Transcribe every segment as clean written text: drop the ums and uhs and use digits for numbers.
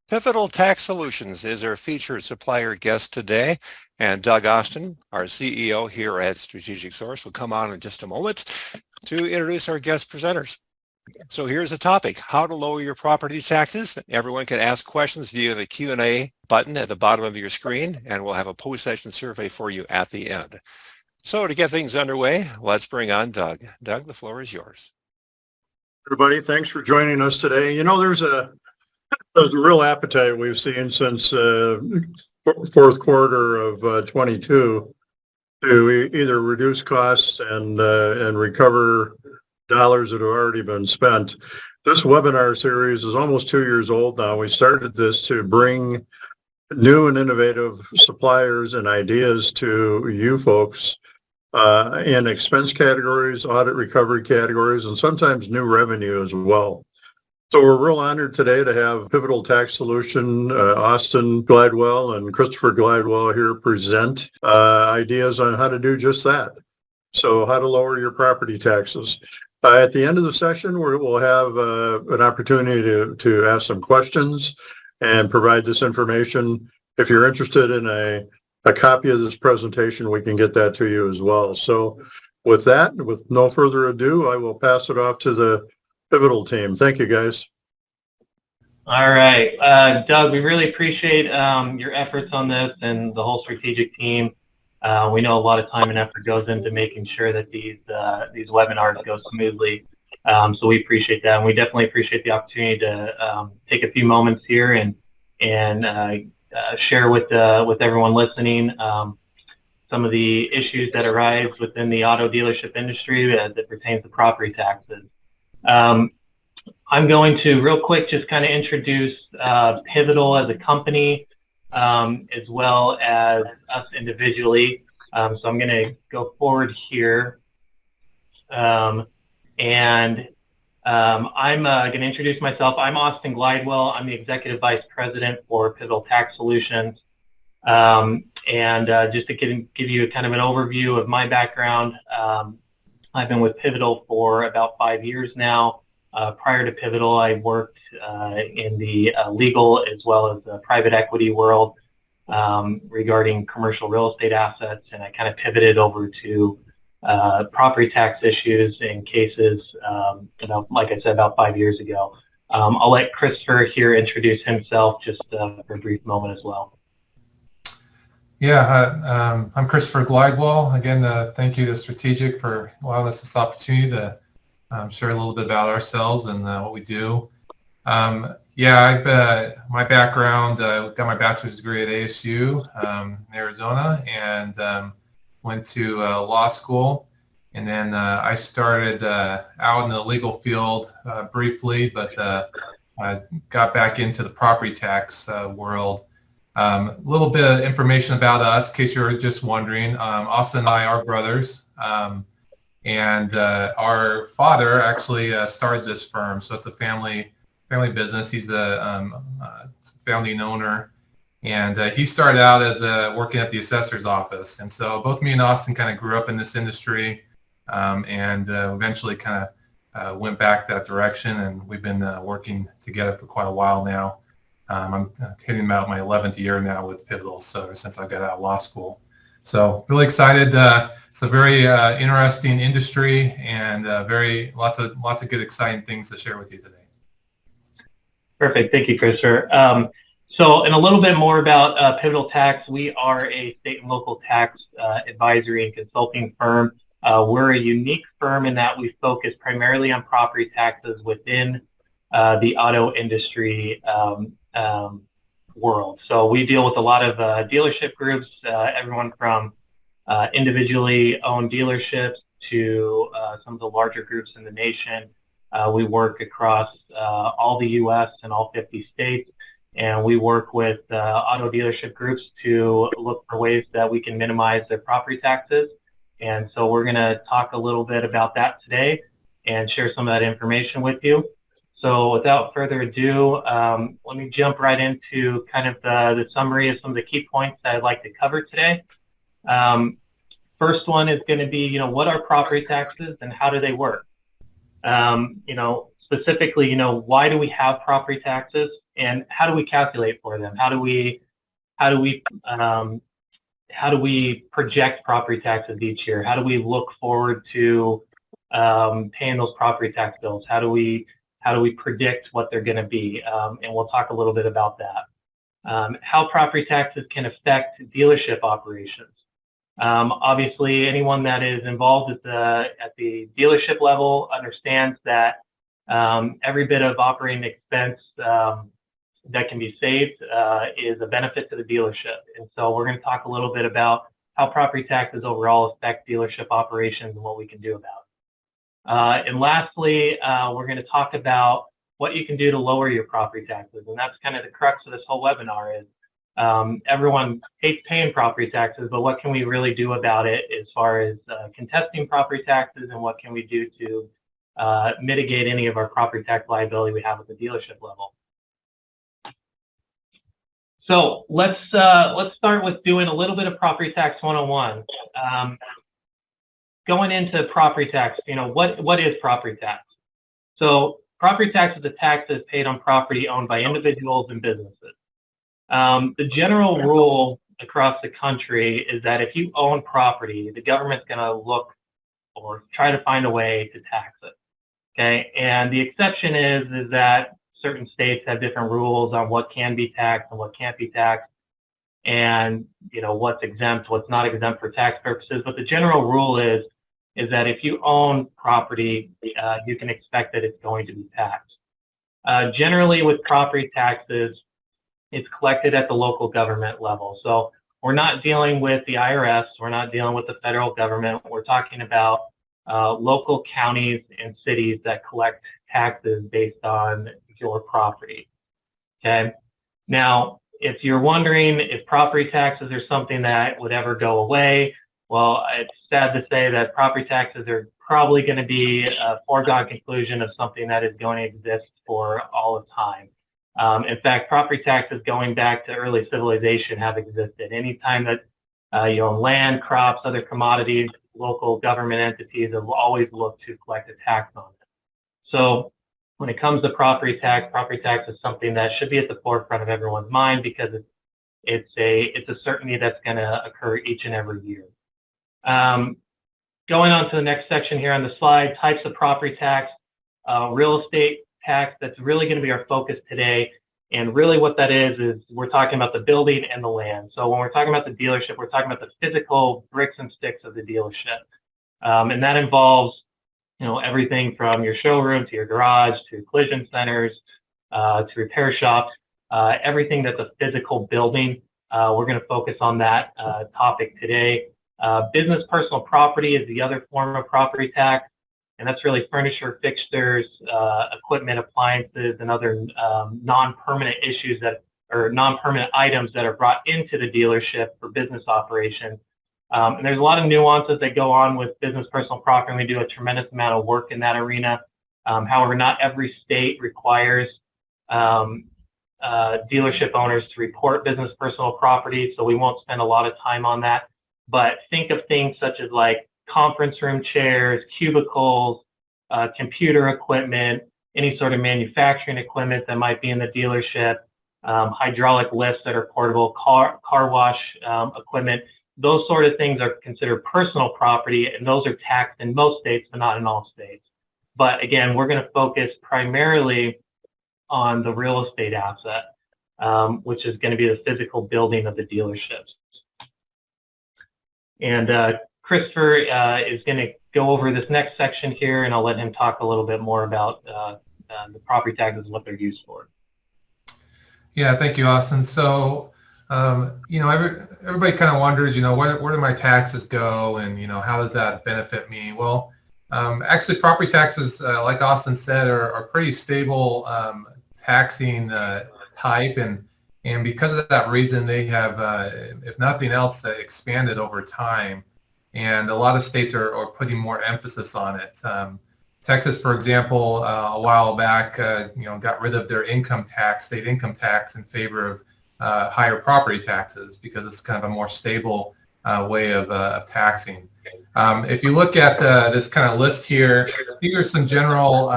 Pivotal Tax Solutions is our featured supplier guest today, and Doug Austin, our CEO here at Strategic Source, will come on in just a moment to introduce our guest presenters. So here's the topic: how to lower your property taxes. Everyone can ask questions via the Q&A button at the bottom of your screen, and we'll have a post-session survey for you at the end. So to get things underway, let's bring on Doug. Doug, the floor is yours. Everybody, thanks for joining us today. There's a real appetite we've seen since fourth quarter of 22 to either reduce costs and recover dollars that have already been spent. This webinar series is almost 2 years old now. We started this to bring new and innovative suppliers and ideas to you folks in expense categories, audit recovery categories, and sometimes new revenue as well. So we're real honored today to have Pivotal Tax Solution, Austin Glidewell and Christopher Glidewell here present ideas on how to do just that. So how to lower your property taxes. At the end of the session, we'll have an opportunity to ask some questions and provide this information. If you're interested in a copy of this presentation, we can get that to you as well. So with that, with no further ado, I will pass it off to the Pivotal team. Thank you, guys. All right. Doug, we really appreciate your efforts on this and the whole strategic team. We know a lot of time and effort goes into making sure that these webinars go smoothly. So we appreciate that. And we definitely appreciate the opportunity to take a few moments here and share with everyone listening some of the issues that arise within the auto dealership industry that pertains to property taxes. I'm going to real quick just kind of introduce Pivotal as a company as well as us individually. So I'm going to go forward here and I'm going to introduce myself. I'm Austin Glidewell. I'm the Executive Vice President for Pivotal Tax Solutions. Just to give you kind of an overview of my background, I've been with Pivotal for about 5 years now. Prior to Pivotal, I worked in the legal as well as the private equity world regarding commercial real estate assets, and I kind of pivoted over to property tax issues and cases, like I said, about 5 years ago. I'll let Christopher here introduce himself just for a brief moment as well. Yeah, I'm Christopher Glidewell. Again, thank you to Strategic for allowing us this opportunity to share a little bit about ourselves and what we do. My background, got my bachelor's degree at ASU in Arizona, and went to law school. And then I started out in the legal field briefly, but I got back into the property tax world. A little bit of information about us, in case you're just wondering. Austin and I are brothers. And our father actually started this firm, so it's a family business. He's the founding owner, and he started out as working at the assessor's office. And so both me and Austin kind of grew up in this industry, and eventually kind of went back that direction, and we've been working together for quite a while now. I'm hitting about my 11th year now with Pivotal, so since I got out of law school. So really excited. It's a very interesting industry, and lots of good, exciting things to share with you today. Perfect. Thank you, Christopher. And a little bit more about Pivotal Tax. We are a state and local tax advisory and consulting firm. We're a unique firm in that we focus primarily on property taxes within the auto industry world. So we deal with a lot of dealership groups, everyone from individually owned dealerships to some of the larger groups in the nation. We work across all the U.S. and all 50 states, and we work with auto dealership groups to look for ways that we can minimize their property taxes. And so we're going to talk a little bit about that today and share some of that information with you. So without further ado, let me jump right into kind of the summary of some of the key points that I'd like to cover today. First one is going to be, what are property taxes and how do they work? Specifically, why do we have property taxes? And how do we calculate for them? How do we project property taxes each year? How do we look forward to paying those property tax bills? How do we predict what they're going to be? And we'll talk a little bit about that. How property taxes can affect dealership operations. Obviously, anyone that is involved at the dealership level understands that every bit of operating expense that can be saved is a benefit to the dealership. And so we're going to talk a little bit about how property taxes overall affect dealership operations and what we can do about it. And lastly, we're going to talk about what you can do to lower your property taxes. And that's kind of the crux of this whole webinar is everyone hates paying property taxes, but what can we really do about it as far as contesting property taxes, and what can we do to mitigate any of our property tax liability we have at the dealership level. So let's start with doing a little bit of property tax 101. Going into property tax, what is property tax? So property tax is a tax that is paid on property owned by individuals and businesses. The general rule across the country is that if you own property, the government's going to look or try to find a way to tax it. Okay, and the exception is that certain states have different rules on what can be taxed and what can't be taxed, and what's exempt, what's not exempt for tax purposes. But the general rule is that if you own property, you can expect that it's going to be taxed. Generally, with property taxes, it's collected at the local government level. So we're not dealing with the IRS. We're not dealing with the federal government. We're talking about local counties and cities that collect taxes based on your property. Okay. Now, if you're wondering if property taxes are something that would ever go away, well, it's sad to say that property taxes are probably going to be a foregone conclusion of something that is going to exist for all of time. In fact, property taxes going back to early civilization have existed. Anytime that you own land, crops, other commodities, local government entities have always looked to collect a tax on it. So when it comes to property tax is something that should be at the forefront of everyone's mind because it's a certainty that's going to occur each and every year. Going on to the next section here on the slide, types of property tax, real estate tax, that's really going to be our focus today. And really what that is we're talking about the building and the land. So when we're talking about the dealership, we're talking about the physical bricks and sticks of the dealership. And that involves, everything from your showroom to your garage to collision centers to repair shops, everything that's a physical building. We're going to focus on that topic today. Business personal property is the other form of property tax. And that's really furniture, fixtures, equipment, appliances, and other non-permanent non-permanent items that are brought into the dealership for business operations. And there's a lot of nuances that go on with business personal property, and we do a tremendous amount of work in that arena. However, not every state requires dealership owners to report business personal property, so we won't spend a lot of time on that. But think of things such as like conference room chairs, cubicles, computer equipment, any sort of manufacturing equipment that might be in the dealership, hydraulic lifts that are portable, car wash equipment. Those sort of things are considered personal property, and those are taxed in most states, but not in all states. But again, we're going to focus primarily on the real estate asset, which is going to be the physical building of the dealerships. And Christopher is going to go over this next section here, and I'll let him talk a little bit more about the property taxes and what they're used for. Yeah, thank you, Austin. So, everybody kind of wonders, where do my taxes go, and how does that benefit me? Well, actually, property taxes, like Austin said, are pretty stable taxing type, and because of that reason, they have, if nothing else, expanded over time. And a lot of states are putting more emphasis on it. Texas, for example, a while back, got rid of their state income tax in favor of higher property taxes because it's kind of a more stable way of taxing. If you look at this kind of list here, these are some general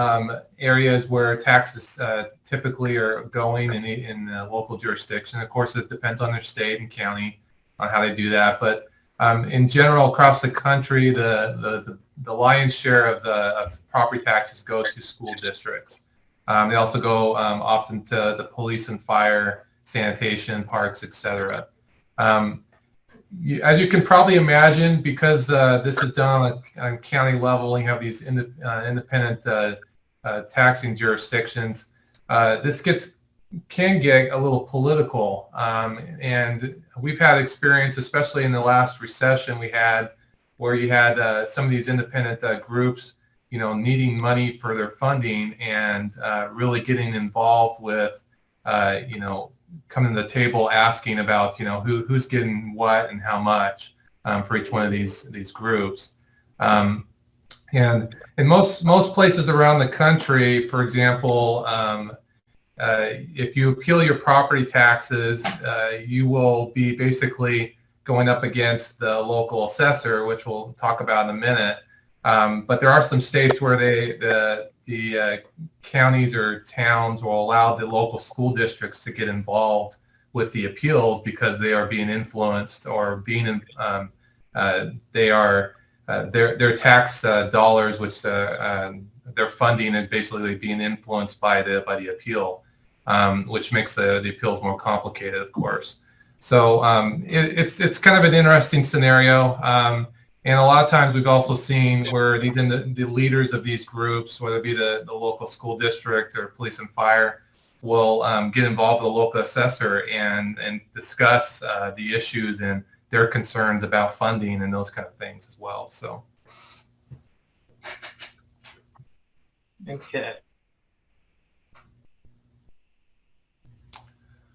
areas where taxes typically are going in the local jurisdiction. Of course, it depends on their state and county on how they do that. But in general, across the country, the lion's share of property taxes go to school districts. They also go often to the police and fire, sanitation, parks, etc. As you can probably imagine, because this is done on county level, and you have these independent taxing jurisdictions, this can get a little political. And we've had experience, especially in the last recession we had, where you had some of these independent groups, needing money for their funding and really getting involved with, coming to the table asking about, who's getting what and how much for each one of these groups. And in most places around the country, for example, if you appeal your property taxes, you will be basically going up against the local assessor, which we'll talk about in a minute. But there are some states where the counties or towns will allow the local school districts to get involved with the appeals because they are being influenced or being their tax dollars, which their funding is basically being influenced by the appeal, which makes the appeals more complicated, of course. So it's kind of an interesting scenario. And a lot of times we've also seen where the leaders of these groups, whether it be the local school district or police and fire, will get involved with the local assessor and discuss the issues and their concerns about funding and those kind of things as well. So. Okay.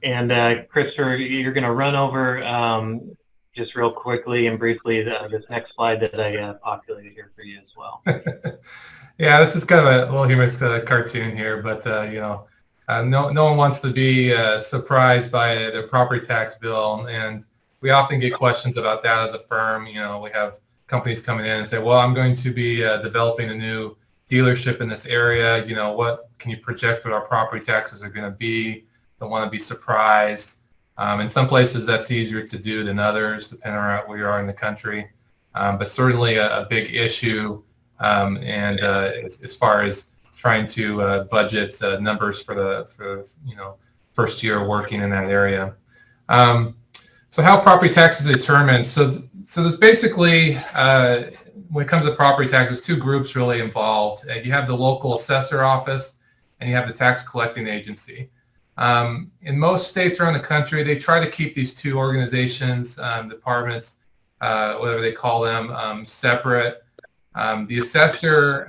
And Christopher, you're going to run over just real quickly and briefly this next slide that I populated here for you as well. Yeah, this is kind of a little humorous cartoon here, but no one wants to be surprised by their property tax bill, and we often get questions about that as a firm. We have companies coming in and say, well, I'm going to be developing a new dealership in this area. What can you project what our property taxes are going to be? Don't want to be surprised. In some places that's easier to do than others, depending on where you are in the country. But certainly a big issue, and as far as trying to budget numbers for first year working in that area. So how property taxes are determined? So there's basically when it comes to property taxes, two groups really involved. You have the local assessor office, and you have the tax collecting agency. In most states around the country, they try to keep these two organizations, departments, whatever they call them, separate. The assessor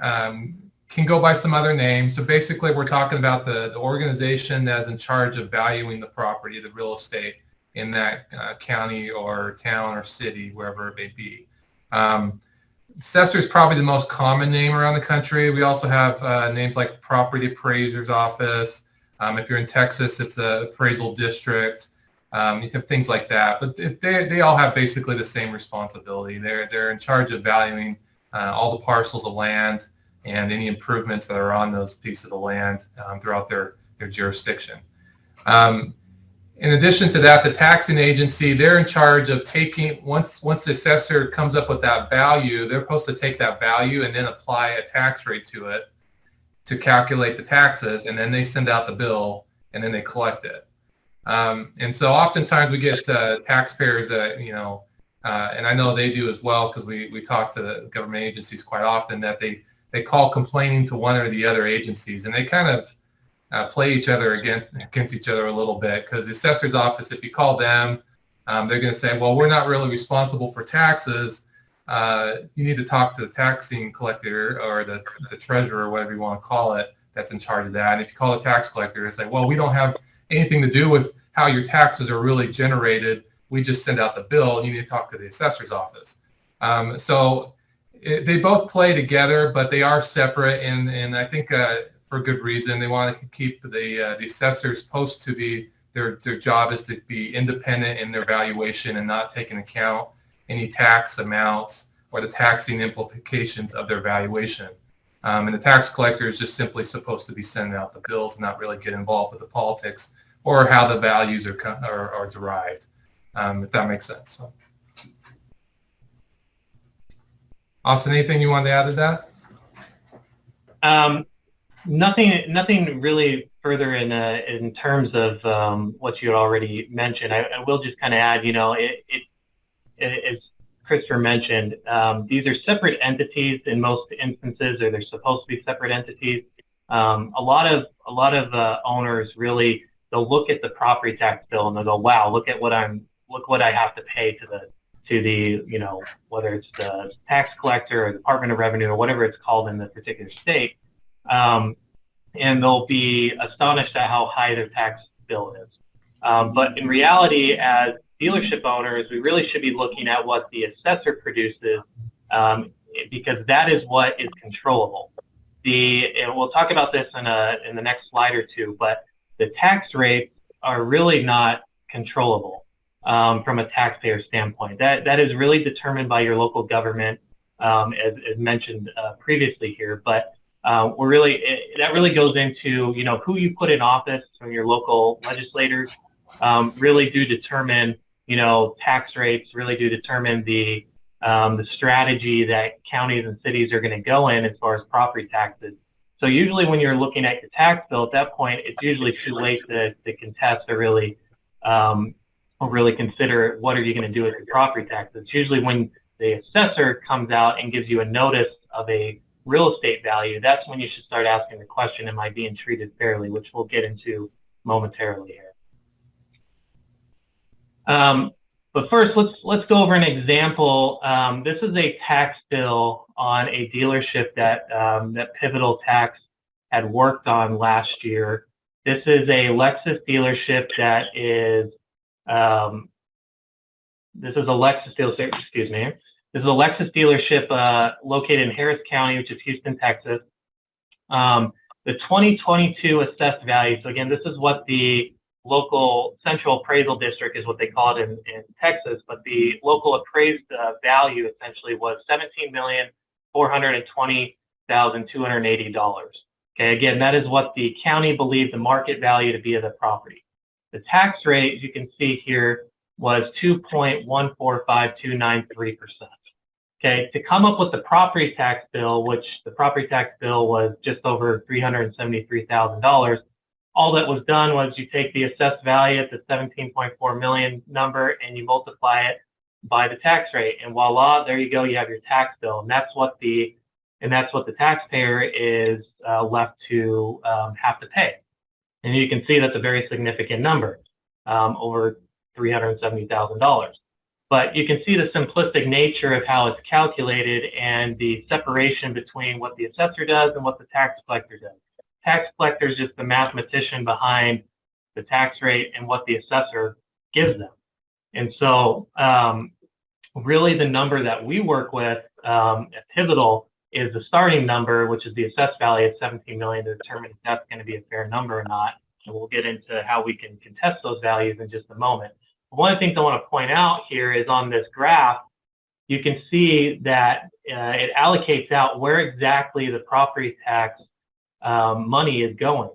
can go by some other names. So basically, we're talking about the organization that's in charge of valuing the property, the real estate in that county or town or city, wherever it may be. Assessor is probably the most common name around the country. We also have names like property appraiser's office. If you're in Texas, it's the appraisal district. You have things like that, but they all have basically the same responsibility. They're in charge of valuing all the parcels of land and any improvements that are on those pieces of land throughout their jurisdiction. In addition to that, the taxing agency, they're in charge of taking, once the assessor comes up with that value, they're supposed to take that value and then apply a tax rate to it to calculate the taxes, and then they send out the bill and then they collect it. And so oftentimes we get taxpayers that, and I know they do as well, because we talk to the government agencies quite often, that they call complaining to one or the other agencies, and they kind of play each other against each other a little bit, because the assessor's office, if you call them, they're going to say, well, we're not really responsible for taxes. You need to talk to the taxing collector or the treasurer, whatever you want to call it, that's in charge of that. And if you call the tax collector, they say, well, we don't have anything to do with how your taxes are really generated. We just send out the bill, and you need to talk to the assessor's office. They both play together, but they are separate, and I think for good reason. They want to keep the assessors supposed to be, their job is to be independent in their valuation and not take into account any tax amounts or the taxing implications of their valuation. And the tax collector is just simply supposed to be sending out the bills and not really get involved with the politics or how the values are derived, if that makes sense. So. Austin, anything you wanted to add to that? Nothing really further in terms of what you had already mentioned. I will just kind of add, as Christopher mentioned, these are separate entities in most instances, or they're supposed to be separate entities. A lot of owners really, they'll look at the property tax bill and they'll go, "Wow, look what I have to pay to the whether it's the tax collector or Department of Revenue or whatever it's called in the particular state," and they'll be astonished at how high their tax bill is. But in reality, as dealership owners, we really should be looking at what the assessor produces, because that is what is controllable. And we'll talk about this in the next slide or two, but the tax rates are really not controllable from a taxpayer standpoint. That is really determined by your local government, as mentioned previously here. But that really goes into who you put in office from your local legislators. Really do determine tax rates. Really do determine the strategy that counties and cities are going to go in as far as property taxes. So usually when you're looking at your tax bill, at that point, it's usually too late to contest or really consider what are you going to do with your property taxes. It's usually when the assessor comes out and gives you a notice of a real estate value, that's when you should start asking the question, am I being treated fairly, which we'll get into momentarily here. But first, let's go over an example. This is a tax bill on a dealership that Pivotal Tax had worked on last year. This is a Lexus dealership that is this is a Lexus dealership located in Harris County, which is Houston, Texas. The 2022 assessed value. So again, this is what the local central appraisal district is what they call it in Texas, but the local appraised value essentially was $17,420,280. Okay, again, that is what the county believed the market value to be of the property. The tax rate, as you can see here, was 2.145293%. Okay, to come up with the property tax bill, which the property tax bill was just over $373,000, all that was done was you take the assessed value at the 17.4 million number and you multiply it by the tax rate, and voila, there you go, you have your tax bill, and that's what the taxpayer is left to have to pay. And you can see that's a very significant number, over $370,000. But you can see the simplistic nature of how it's calculated and the separation between what the assessor does and what the tax collector does. Tax collector is just the mathematician behind the tax rate and what the assessor gives them. And so really the number that we work with at Pivotal is the starting number, which is the assessed value of $17 million, to determine if that's going to be a fair number or not. And we'll get into how we can contest those values in just a moment. But one of the things I want to point out here is on this graph, you can see that it allocates out where exactly the property tax money is going,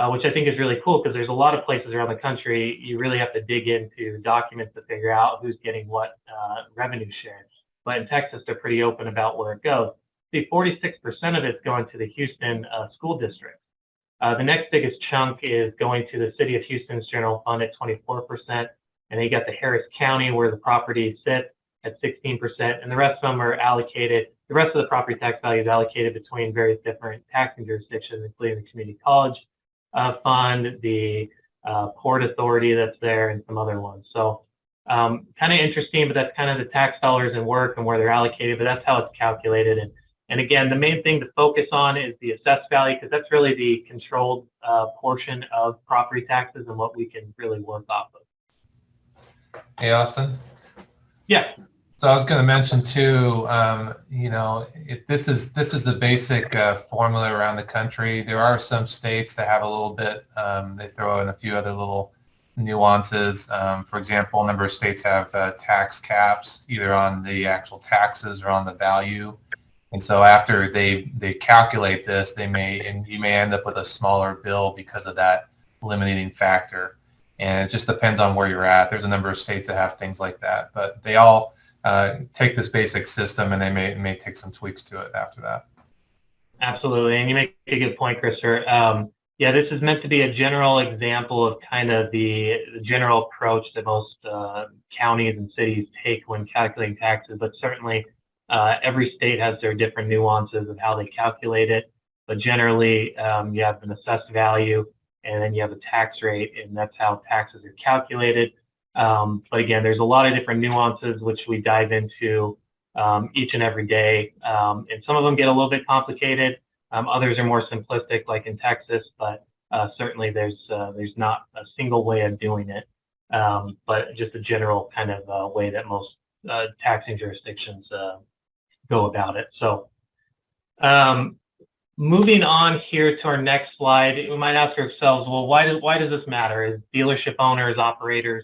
which I think is really cool, because there's a lot of places around the country you really have to dig into documents to figure out who's getting what revenue share. But in Texas, they're pretty open about where it goes. See, 46% of it's going to the Houston school district. The next biggest chunk is going to the City of Houston's general fund at 24%, and then you got the Harris County where the property sits at 16%, and the rest of them are allocated. The rest of the property tax value is allocated between various different taxing jurisdictions, including the Community College Fund, the Port Authority that's there, and some other ones. So kind of interesting, but that's kind of the tax dollars in work and where they're allocated, but that's how it's calculated. And again, the main thing to focus on is the assessed value, because that's really the controlled portion of property taxes and what we can really work off of. Hey, Austin? Yeah. So I was going to mention too, this is the basic formula around the country. There are some states that have a little bit, they throw in a few other little nuances. For example, a number of states have tax caps, either on the actual taxes or on the value. And so after they calculate this, you may end up with a smaller bill because of that limiting factor. And it just depends on where you're at. There's a number of states that have things like that, but they all take this basic system and they may take some tweaks to it after that. Absolutely, and you make a good point, Christopher. Yeah, this is meant to be a general example of kind of the general approach that most counties and cities take when calculating taxes, but certainly every state has their different nuances of how they calculate it. But generally, you have an assessed value, and then you have a tax rate, and that's how taxes are calculated. But again, there's a lot of different nuances which we dive into each and every day, and some of them get a little bit complicated. Others are more simplistic, like in Texas, but certainly there's not a single way of doing it, but just a general kind of way that most taxing jurisdictions go about it. So moving on here to our next slide, we might ask ourselves, well, why does this matter? Is dealership owners, operators?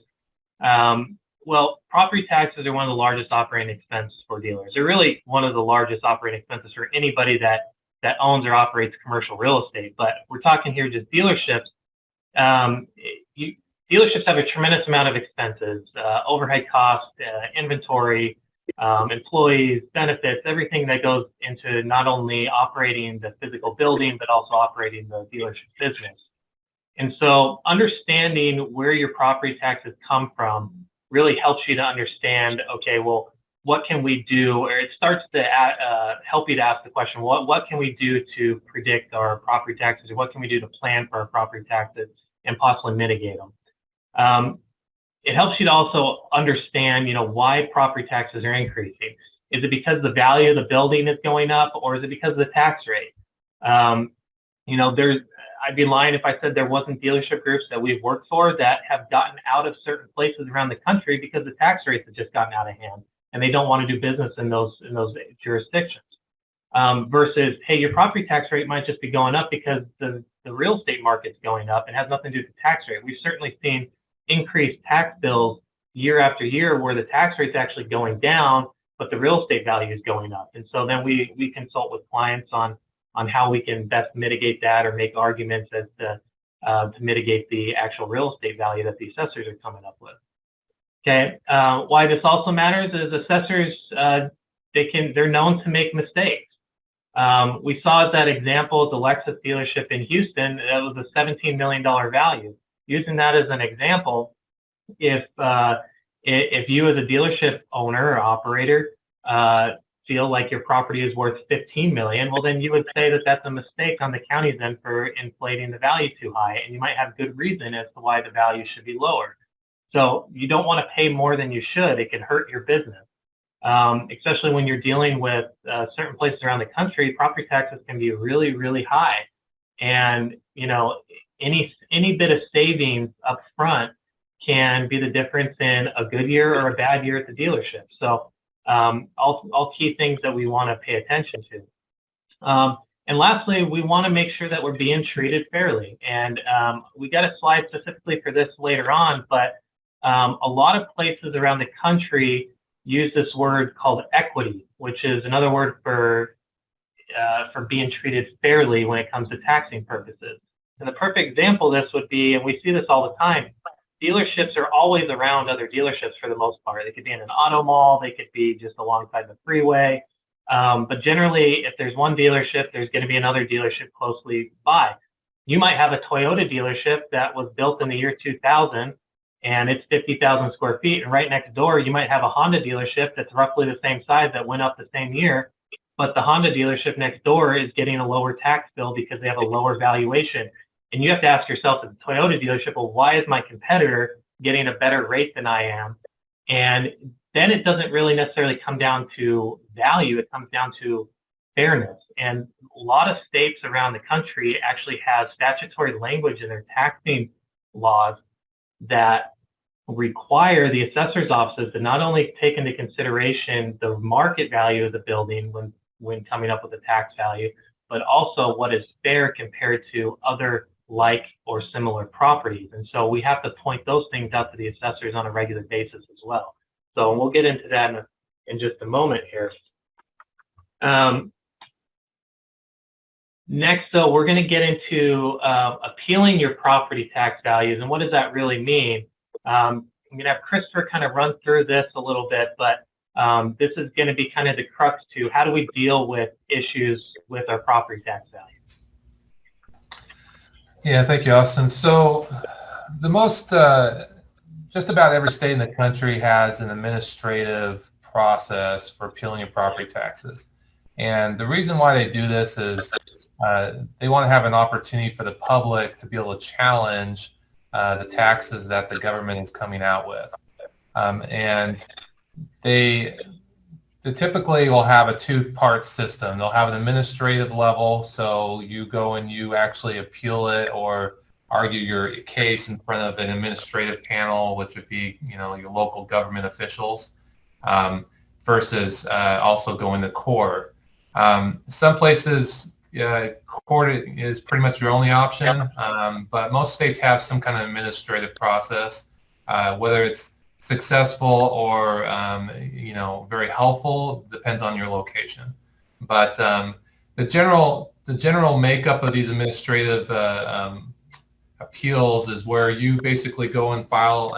Well, property taxes are one of the largest operating expenses for dealers. They're really one of the largest operating expenses for anybody that owns or operates commercial real estate. But we're talking here just dealerships. Dealerships have a tremendous amount of expenses, overhead costs, inventory, employees, benefits, everything that goes into not only operating the physical building, but also operating the dealership business. And so understanding where your property taxes come from really helps you to understand, okay, well, what can we do? Or it starts to help you to ask the question, what can we do to predict our property taxes, or what can we do to plan for our property taxes and possibly mitigate them? It helps you to also understand, why property taxes are increasing. Is it because the value of the building is going up, or is it because of the tax rate? I'd be lying if I said there wasn't dealership groups that we've worked for that have gotten out of certain places around the country because the tax rates have just gotten out of hand, and they don't want to do business in those jurisdictions. Versus, hey, your property tax rate might just be going up because the real estate market's going up. It has nothing to do with the tax rate. We've certainly seen increased tax bills year after year where the tax rate's actually going down, but the real estate value is going up. And so then we consult with clients on how we can best mitigate that, or make arguments as to mitigate the actual real estate value that the assessors are coming up with. Okay, why this also matters is assessors, they're known to make mistakes. We saw that example at the Lexus dealership in Houston. That was a $17 million value. Using that as an example, if you as a dealership owner or operator feel like your property is worth $15 million, well, then you would say that that's a mistake on the county's end for inflating the value too high, and you might have good reason as to why the value should be lower. So you don't want to pay more than you should. It can hurt your business, especially when you're dealing with certain places around the country. Property taxes can be really, really high, and any bit of savings up front can be the difference in a good year or a bad year at the dealership. So all key things that we want to pay attention to. And lastly, we want to make sure that we're being treated fairly. And we got a slide specifically for this later on, but a lot of places around the country use this word called equity, which is another word for being treated fairly when it comes to taxing purposes. And the perfect example of this would be, and we see this all the time, dealerships are always around other dealerships for the most part. They could be in an auto mall, they could be just alongside the freeway. But generally, if there's one dealership, there's going to be another dealership closely by. You might have a Toyota dealership that was built in the year 2000, and it's 50,000 square feet. And right next door, you might have a Honda dealership that's roughly the same size that went up the same year. But the Honda dealership next door is getting a lower tax bill because they have a lower valuation. And you have to ask yourself as a Toyota dealership, well, why is my competitor getting a better rate than I am? And then it doesn't really necessarily come down to value. It comes down to fairness. And a lot of states around the country actually have statutory language in their taxing laws that require the assessor's offices to not only take into consideration the market value of the building when coming up with a tax value, but also what is fair compared to other like or similar properties. And so we have to point those things out to the assessors on a regular basis as well. So we'll get into that in just a moment here. Next, though, we're going to get into appealing your property tax values, and what does that really mean? I'm going to have Christopher kind of run through this a little bit, but this is going to be kind of the crux to how do we deal with issues with our property tax value. Yeah, thank you, Austin. So the most, just about every state in the country has an administrative process for appealing your property taxes. And the reason why they do this is they want to have an opportunity for the public to be able to challenge the taxes that the government is coming out with. And they typically will have a two-part system. They'll have an administrative level, so you go and you actually appeal it or argue your case in front of an administrative panel, which would be, your local government officials, versus also going to court. Some places, court is pretty much your only option, but most states have some kind of administrative process, whether it's successful or very helpful depends on your location. But the general makeup of these administrative appeals is where you basically go and file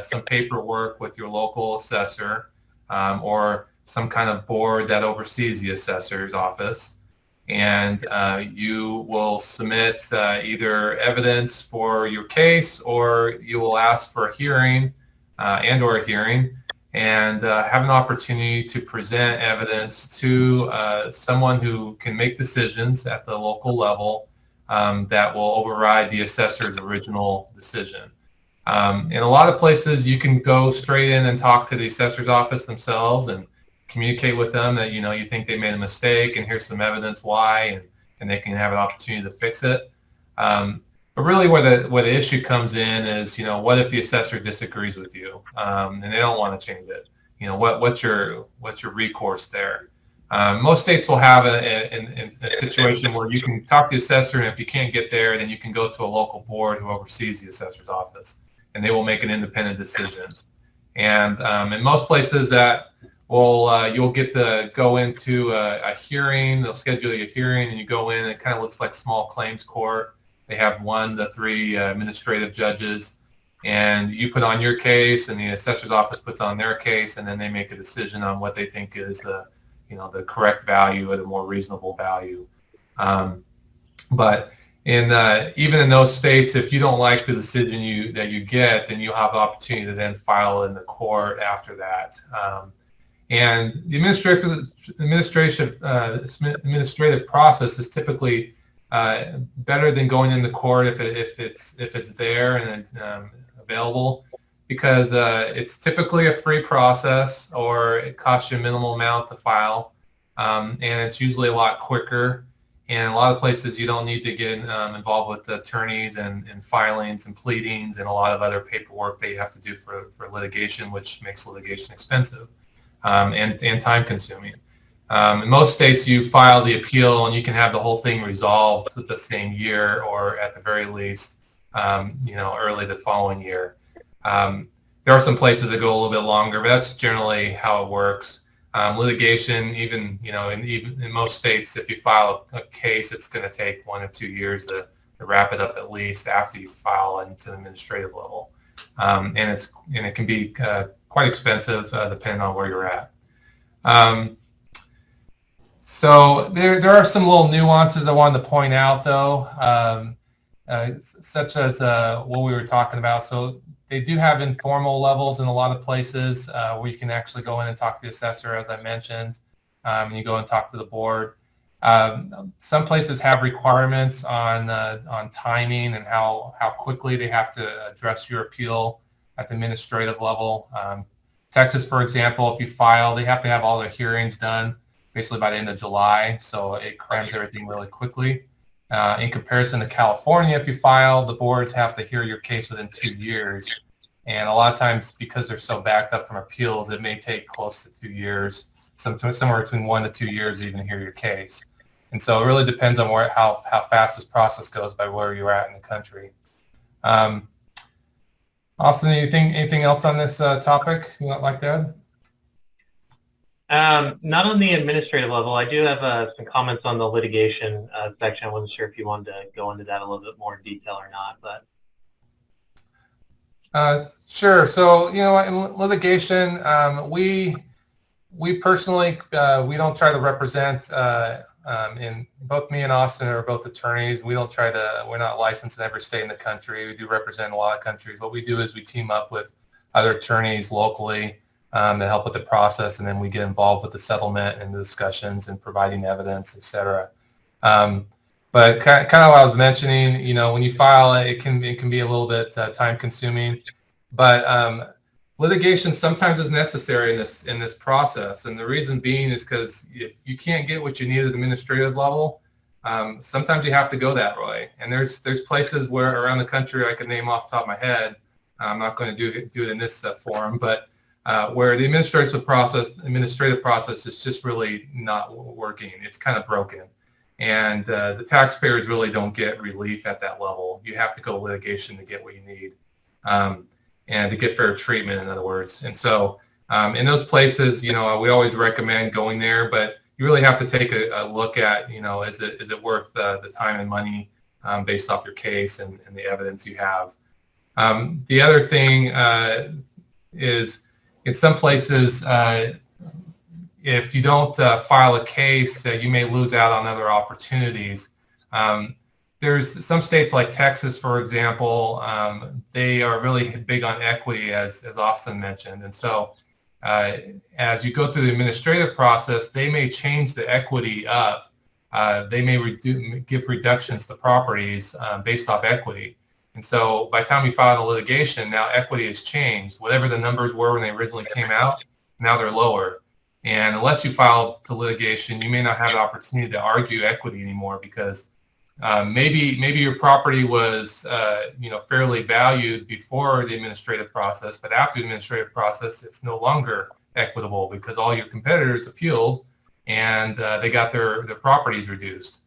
some paperwork with your local assessor or some kind of board that oversees the assessor's office, and you will submit either evidence for your case, or you will ask for a hearing and have an opportunity to present evidence to someone who can make decisions at the local level that will override the assessor's original decision. In a lot of places, you can go straight in and talk to the assessor's office themselves and communicate with them that you think they made a mistake and here's some evidence why, and they can have an opportunity to fix it. But really where the issue comes in is, what if the assessor disagrees with you and they don't want to change it? What's your recourse there? Most states will have a situation where you can talk to the assessor, and if you can't get there, then you can go to a local board who oversees the assessor's office, and they will make an independent decision. And in most places that you'll get to go into a hearing. They'll schedule a hearing, and you go in, and it kind of looks like small claims court. They have 1 to 3 administrative judges, and you put on your case, and the assessor's office puts on their case, and then they make a decision on what they think is the correct value or the more reasonable value. But even in those states, if you don't like the decision that you get, then you'll have the opportunity to then file in the court after that. And the administrative process is typically better than going into court if it's there and available, because it's typically a free process, or it costs you a minimal amount to file, and it's usually a lot quicker. And a lot of places you don't need to get involved with the attorneys and filings and pleadings and a lot of other paperwork that you have to do for litigation, which makes litigation expensive and time consuming. In most states, you file the appeal and you can have the whole thing resolved the same year, or at the very least, early the following year. There are some places that go a little bit longer, but that's generally how it works. Litigation, even in most states, if you file a case, it's going to take 1 or 2 years to wrap it up at least after you file into the administrative level, and it can be quite expensive depending on where you're at. So there are some little nuances I wanted to point out, though, such as what we were talking about. So they do have informal levels in a lot of places where you can actually go in and talk to the assessor, as I mentioned, and you go and talk to the board. Some places have requirements on timing and how quickly they have to address your appeal at the administrative level. Texas, for example, if you file, they have to have all their hearings done basically by the end of July, so it crams everything really quickly. In comparison to California, if you file, the boards have to hear your case within 2 years. And a lot of times, because they're so backed up from appeals, it may take close to 2 years, somewhere between 1 to 2 years to even hear your case. And so it really depends on how fast this process goes by where you're at in the country. Austin, anything else on this topic you would like to add? Not on the administrative level. I do have some comments on the litigation section. I wasn't sure if you wanted to go into that a little bit more in detail or not, but. Sure. So, in litigation, we personally, we don't try to represent, in both me and Austin are both attorneys. We're not licensed in every state in the country. We do represent a lot of countries. What we do is we team up with other attorneys locally to help with the process, and then we get involved with the settlement and the discussions and providing evidence, et cetera. But kind of what I was mentioning, when you file it can be a little bit time consuming, but litigation sometimes is necessary in this process, and the reason being is because if you can't get what you need at the administrative level, sometimes you have to go that way. And there's places where around the country I can name off the top of my head. I'm not going to do it in this forum, but where the administrative process is just really not working. It's kind of broken. And the taxpayers really don't get relief at that level. You have to go litigation to get what you need, and to get fair treatment, in other words. And so in those places, we always recommend going there, but you really have to take a look at, is it worth the time and money based off your case and the evidence you have. The other thing is, in some places, if you don't file a case, you may lose out on other opportunities. There's some states like Texas, for example, they are really big on equity, as Austin mentioned. And so as you go through the administrative process, they may change the equity up. They may give reductions to properties based off equity. And so by the time you file the litigation, now equity has changed. Whatever the numbers were when they originally came out, now they're lower. And unless you file to litigation, you may not have the opportunity to argue equity anymore, because maybe your property was fairly valued before the administrative process, but after the administrative process, it's no longer equitable because all your competitors appealed and they got their properties reduced,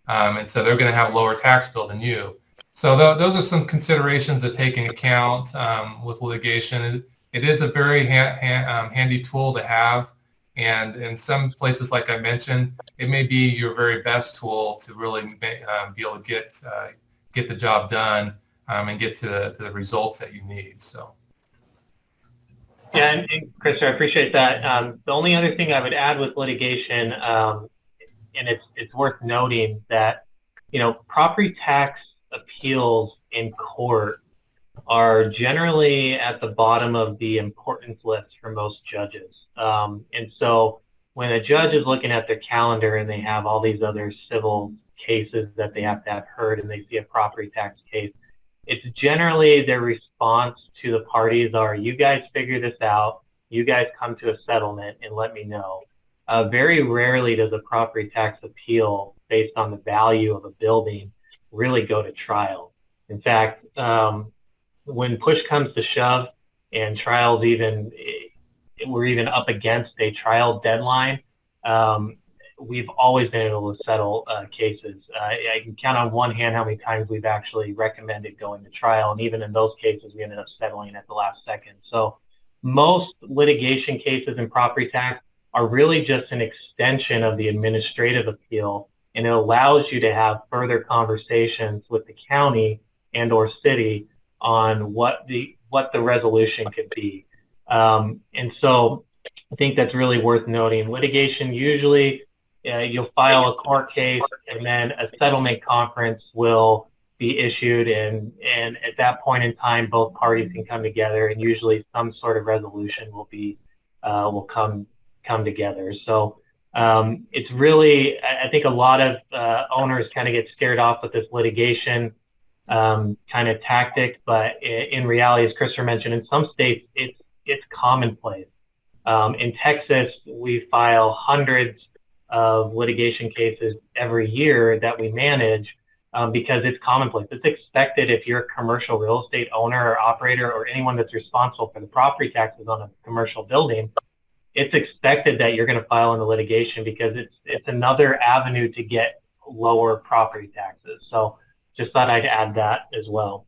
and so they're going to have a lower tax bill than you. So those are some considerations to take into account with litigation. It is a very handy tool to have. And in some places, like I mentioned, it may be your very best tool to really be able to get the job done and get to the results that you need. So. Yeah, and Chris, I appreciate that. The only other thing I would add with litigation, and it's worth noting that, property tax appeals in court are generally at the bottom of the importance list for most judges. And so when a judge is looking at their calendar and they have all these other civil cases that they have to have heard and they see a property tax case, it's generally their response to the parties are, you guys figure this out, you guys come to a settlement and let me know. Very rarely does a property tax appeal based on the value of a building really go to trial. In fact, when push comes to shove and we're even up against a trial deadline, we've always been able to settle cases. I can count on one hand how many times we've actually recommended going to trial, and even in those cases, we ended up settling at the last second. So most litigation cases in property tax are really just an extension of the administrative appeal, and it allows you to have further conversations with the county and or city on what the resolution could be. And so I think that's really worth noting. Litigation, usually you'll file a court case and then a settlement conference will be issued, and at that point in time both parties can come together, and usually some sort of resolution will come together. So it's really, I think a lot of owners kind of get scared off with this litigation kind of tactic, but in reality, as Christopher mentioned, in some states it's commonplace. In Texas, we file hundreds of litigation cases every year that we manage because it's commonplace. It's expected if you're a commercial real estate owner or operator or anyone that's responsible for the property taxes on a commercial building. it's expected that you're going to file in the litigation because it's another avenue to get lower property taxes. So just thought I'd add that as well.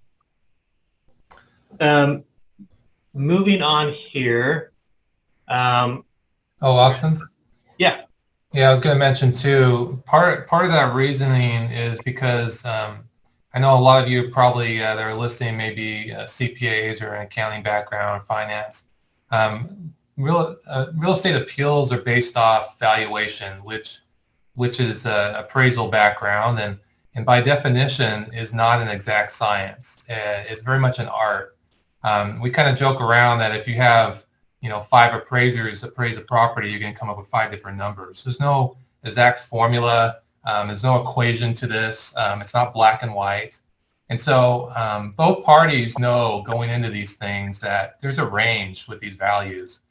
Moving on here. Austin? Yeah. Yeah, I was going to mention too, part of that reasoning is because I know a lot of you probably that are listening may be CPAs or an accounting background, finance. Real estate appeals are based off valuation, which is appraisal background, and by definition is not an exact science. It's very much an art. We kind of joke around that if you have 5 appraisers appraise a property, you're going to come up with 5 different numbers. There's no exact formula. There's no equation to this. It's not black and white. And so both parties know going into these things that there's a range with these values.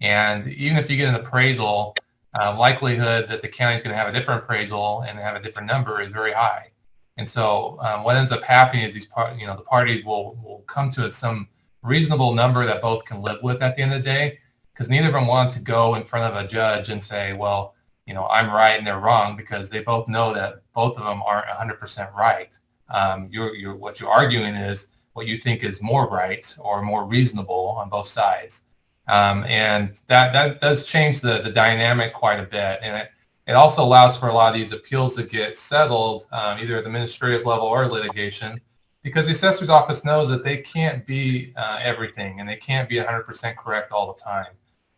And even if you get an appraisal, likelihood that the county is going to have a different appraisal and have a different number is very high. And so what ends up happening is the parties will come to some reasonable number that both can live with at the end of the day, because neither of them want to go in front of a judge and say, well, I'm right and they're wrong, because they both know that both of them aren't 100% right. What you're arguing is what you think is more right or more reasonable on both sides. And that does change the dynamic quite a bit. And it also allows for a lot of these appeals to get settled either at the administrative level or litigation, because the assessor's office knows that they can't be everything and they can't be 100% correct all the time.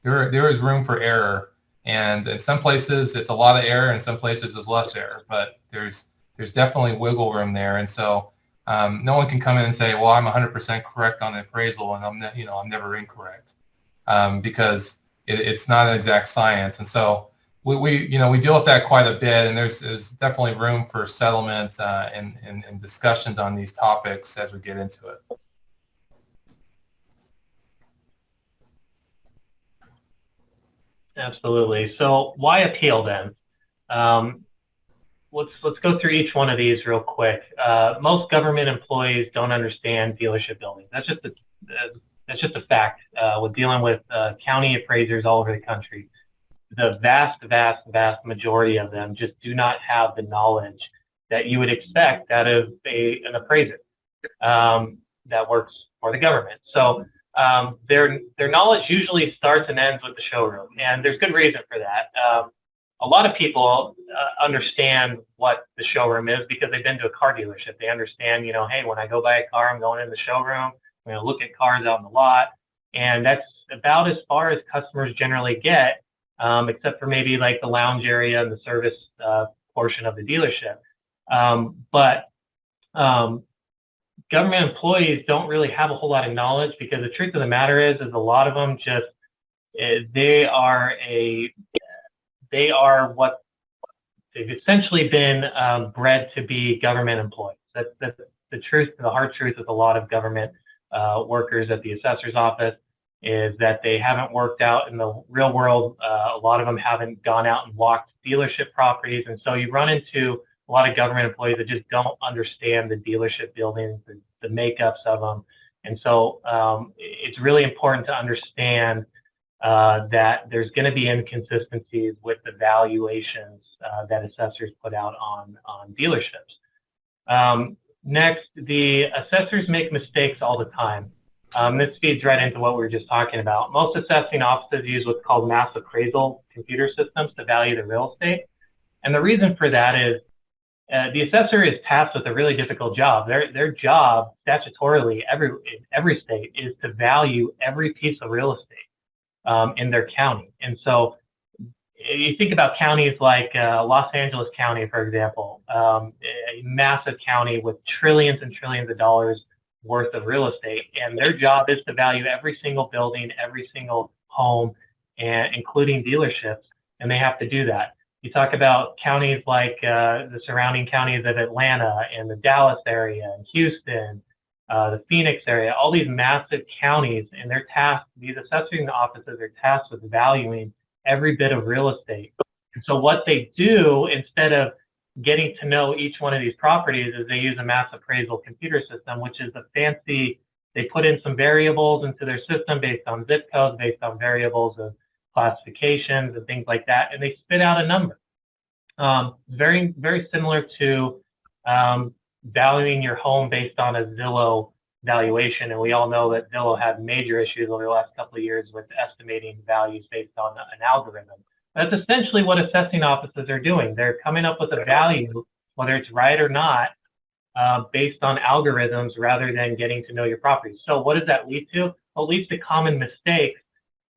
There is room for error, and in some places it's a lot of error, in some places there's less error, but there's definitely wiggle room there. And so no one can come in and say, well, I'm 100% correct on the appraisal and I'm never incorrect, because it's not an exact science. And so we deal with that quite a bit, and there's definitely room for settlement and discussions on these topics as we get into it. Absolutely. So why appeal then? Let's go through each one of these real quick. Most government employees don't understand dealership buildings. That's just a fact. With dealing with county appraisers all over the country, the vast majority of them just do not have the knowledge that you would expect out of an appraiser that works for the government. So their knowledge usually starts and ends with the showroom, and there's good reason for that. A lot of people understand what the showroom is because they've been to a car dealership. They understand, hey, when I go buy a car, I'm going in the showroom. I'm going to look at cars out in the lot, and that's about as far as customers generally get, except for maybe like the lounge area and the service portion of the dealership. But government employees don't really have a whole lot of knowledge, because the truth of the matter is a lot of them just they are what they've essentially been bred to be, government employees. That's the truth, the hard truth with a lot of government workers at the assessor's office, is that they haven't worked out in the real world. A lot of them haven't gone out and walked dealership properties, and so you run into a lot of government employees that just don't understand the dealership buildings, the makeups of them. And so it's really important to understand that there's going to be inconsistencies with the valuations that assessors put out on dealerships. Next, the assessors make mistakes all the time. This feeds right into what we were just talking about. Most assessing offices use what's called mass appraisal computer systems to value the real estate. And the reason for that is the assessor is tasked with a really difficult job. Their job statutorily in every state is to value every piece of real estate in their county. And so you think about counties like Los Angeles County, for example, a massive county with trillions and trillions of dollars worth of real estate, and their job is to value every single building, every single home, and including dealerships, and they have to do that. You talk about counties like the surrounding counties of Atlanta and the Dallas area and Houston, the Phoenix area, all these massive counties, and they're tasked, these assessing offices are tasked with valuing every bit of real estate. And so what they do, instead of getting to know each one of these properties, is they use a mass appraisal computer system, which is a fancy, they put in some variables into their system based on zip codes, based on variables of classifications and things like that, and they spit out a number. Very, very similar to valuing your home based on a Zillow valuation, and we all know that Zillow had major issues over the last couple of years with estimating values based on an algorithm. That's essentially what assessing offices are doing. They're coming up with a value, whether it's right or not, based on algorithms rather than getting to know your property. So what does that lead to? Well, it leads to common mistakes